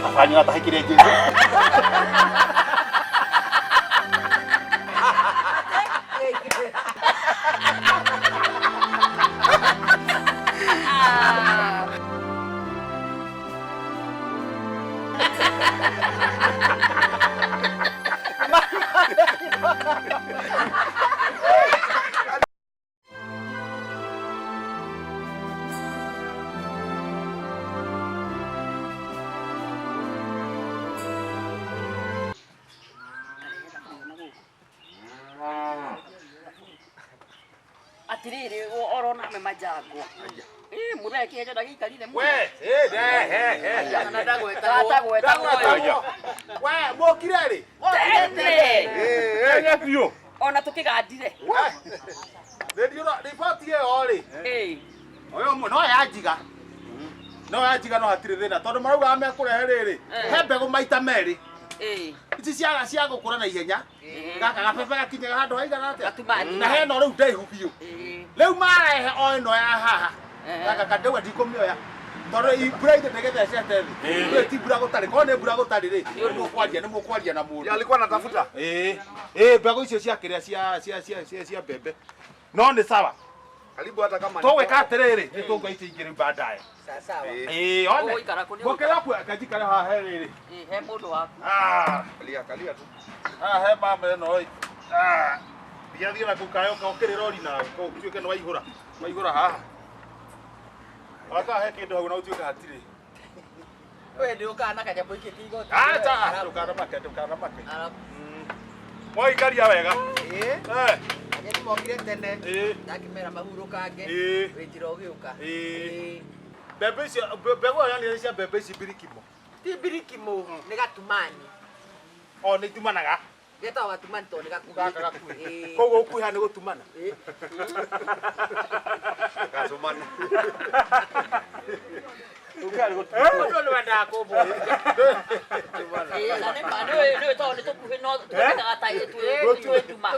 Afanye hata hikire Jesu. Atiriri orona me majango. Mureke aja dagi kali demu. We, Ana dago. We, mokireri. Tete. Ya pio. Ona tukigadire. Ndio ripoti yo ri. Oyo no yajiga. No yajiga no hatirire na tondu marauga amekurehe riri. He mbegu maita meri. Ici cia gukura na ihenya. Gaka gabebe gakinyaga handu haigana atia. Na he no riu ndaihu biu. Riu marehe o ino ya haha. Gaka kandewa ndikumioya. Tondu ibura ite negethe cete thi. Ndio ti bura gutari. Ko ne bura gutari ri. Ni mukwaria na mundu. Alikuwa anatafuta. Mbegu icio cia kiria cia mbembe. No ni sawa. Karibu hata kama to weka atiriri ni tungaite ingiri baadaye. Sawa. One. Gokera ku akajikara haha riri. He mundu waku. Kalia tu. He mama no. Biathi na kukayo ka okirira ori na ko tuike no waihura. Waihura haha. Aka he kindu hau na utuike hatiri. We ndio kana kaja boike tigo. Ta ukana make. Moi karia wega. Ni mokire tene. Ndakimera mahurukange. Wejira ugiuka. Bebe icio mbegu ya ni cia bebe ici birikimo. Ti birikimo ni gatumani. O ni tumanaga. Geta gatumani to ni gakuhi. Kogo kuha ni gutumana. Gatumana. Ukari gutumana. Ndo wenda ko bo. Na ne mano no to ni to kuhi no to gata yetu tuma.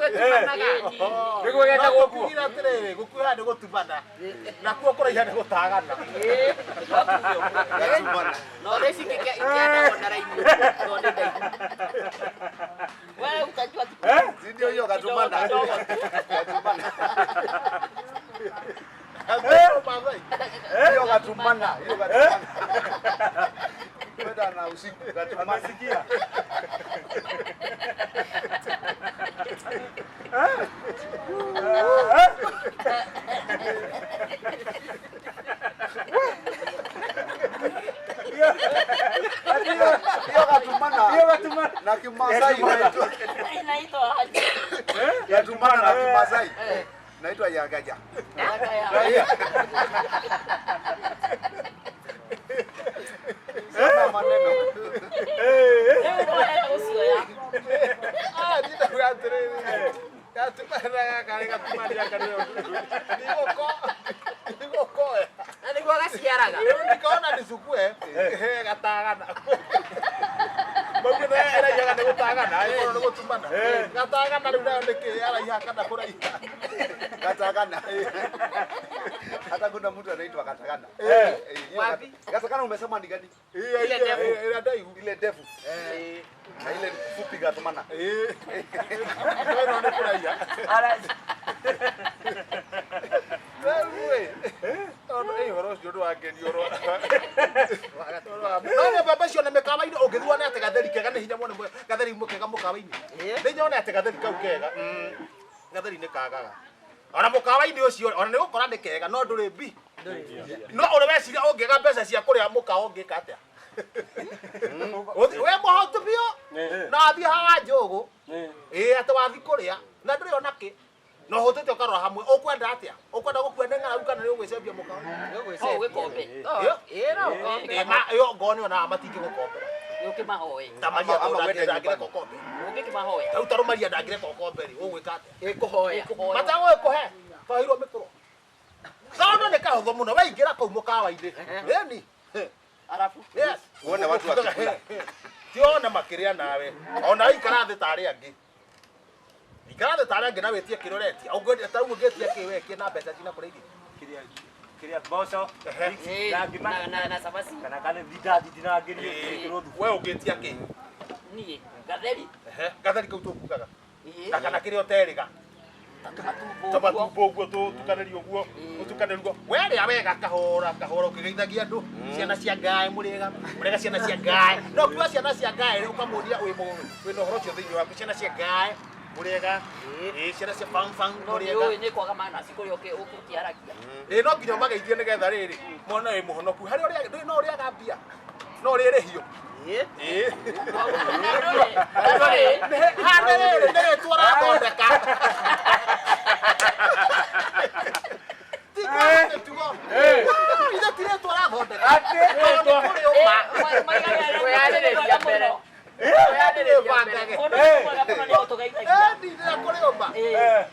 Nigo yenda gukira atiriri gukuha ni gutumana. Na kuo kuraiha ni gutagana. Gatumana. No reci kike ikienda ona raini. No ni dai. Wewe utajua tu. Ndio hiyo gatumana. Gatumana. Hiyo gatumana. Hiyo gatumana. Kwenda na usiku gatumana sikia. Hiyo gatumana. Na Kimasai inaitwa. Inaitwa aje? Gatumana na Kimasai. Naitwa Yagaja. Sema maneno. Nitakuatiriri. Gatumana kale gatumania kanyo. Niko. Nani kwa gasiaraga? Nikaona nisukue. Gatagana. Mbona era yaga ne gutagana ayo no gutumana. Gatagana riu nayo niki ara ihakana kuraiha. Gatagana. Hata kuna mtu anaitwa Gatagana. Wapi? Gatagana umesema ni gani? Ile defu. Ile defu. Na ile fupi gatumana. Ndio ndo kuraiha. Ara. Wewe. Ono horo jodo ageni oro. No baba cio na mekawa-ini ungithua na ate gatheri kega ni hinya muno gatheri mukega mukawa-ini. Ni nyone ate gatheri kau kega. Gatheri ni kagaga. Ona mukawa-ini ucio ona ni gukora ni kega no nduri mbi. No uri weciria ungiga mbeca cia kuria mukawa ungika atia. We muhotu bio na athi haha njugu. Ate wathi kuria na nduri ona ki. No hotete ukarora hamwe ukwenda atia ukwenda gukwenda ng'aragu kana ni ugwicembia mukawa Wekombe. Yo ngoni ona matingi gukombera Ukimahoe. tamaria ndagire kokombe Ukimahoe. au tarumaria ndagire kokombe ri ugwika atia Ikuhoya. matago ikuhe twahirwo mikoro no ni kahotho muno waingira kau mukawa-ini yani Arafu. yes Uone watu wakikula. tiona makiria nawe ona ikara thi tari angi ikara thi tari angi na witie kiroretia ungwe ta ugetia kiwe kina mbeca cina kureithia kiria kiria boco na sabasi kana kale ndindathi ndinangerie kirodu we ungetia ki ni gatheri gatheri kau tukugaga kana kiria oteriga tumbo guo tukanĩrio guo tukanĩrio were awega kahora ũkĩgeithagia andũ ciana cia Ngai mũrega ciana cia Ngai no kiuga ciana cia Ngai ũkamũria wĩna ũhoro ũcio thĩinĩ waku ciana cia Ngai mũrega ciana cia fang mũrega nĩ kwaga mana cikũrĩa ũkĩaragia no nginya mageithie nĩgetha rĩrĩ mwana wĩ mũhonoku harĩ ũrĩa no ũrĩa gambia no rĩrĩhio nĩ tũrathondeka ithe tire tũrathondeka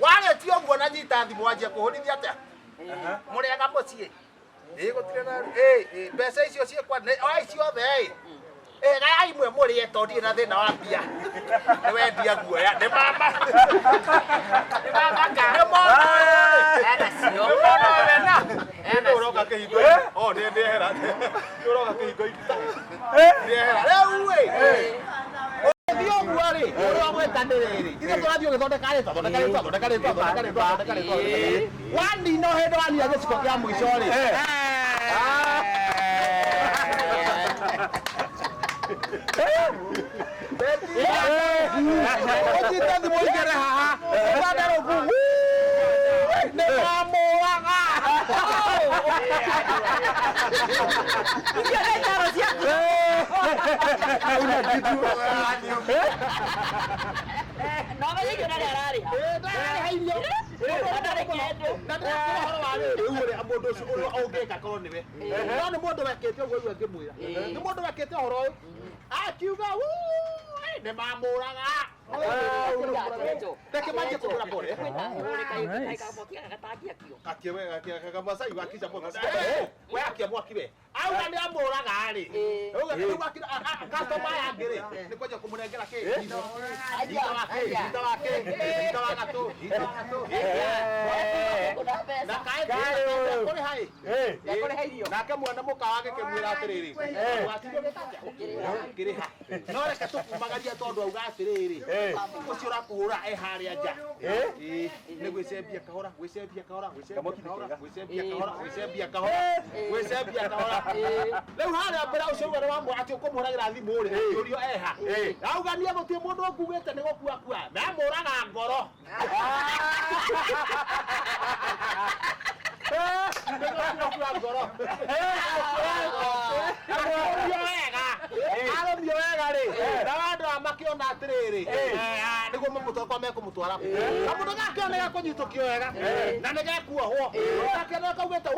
wagetia ũguo na nyita thimũ wanjia kũhũrithia atĩa mũrega mũciĩ gũtirĩ na mbeca icio ciĩkwa ciothe gai imwe mũrĩe tondũ ndirĩ na thĩna wa mbia nĩ wendia guoya nĩ mama ũroka kĩhingo nĩndehera ũroka kĩhingo ndehera rĩu thiĩ ũguo rĩ ũrĩa mwĩtanĩrĩrĩ ithe tũrathiĩ ũgĩthondeka rĩtwa wanina hĩndĩ wanina gĩciko kĩa mũico rĩ ũnyite thimũ igere haha ũkanderũku nĩ mamũraga mũndũ ũcio ũrĩa ũngĩka korwo nĩwe no nĩ mũndũ wekĩte ũguo iwe ngĩmwĩra nĩ mũndũ wekĩte ũhoro ũyũ akiuga nĩ mamũraga reke manjie kũgũra pole kamasai gakica we akia mwaki we auga nĩ amũraga rĩ customer yangĩ rĩ nĩ kwenja kũmũnengera kĩ thita wa gatũ na kaĩ nake mwana mũka wake kĩmwĩra atĩrĩrĩ ũkĩrĩha no reke tũkumagaria tondũ auga atĩrĩrĩ ũcio ũrakũhũra harĩa nja nĩ gwĩcembia kahora rĩu harĩa mbere ũcio ũguo nĩ wamwe atĩ ũkũmũhũragĩra thimũ rĩ akĩũrio eha auga niĩ gũtirĩ mũndũ ũkugĩte nĩ gũkuakua namũraga ngoro arũmio wega rĩ na andũ makĩona atĩrĩrĩ nĩguo mamũtwakwa mekũmũtwara kamũndũ gake nĩ gekũnyitũkio wega na nĩ gekuohwo gake nĩ kaugĩte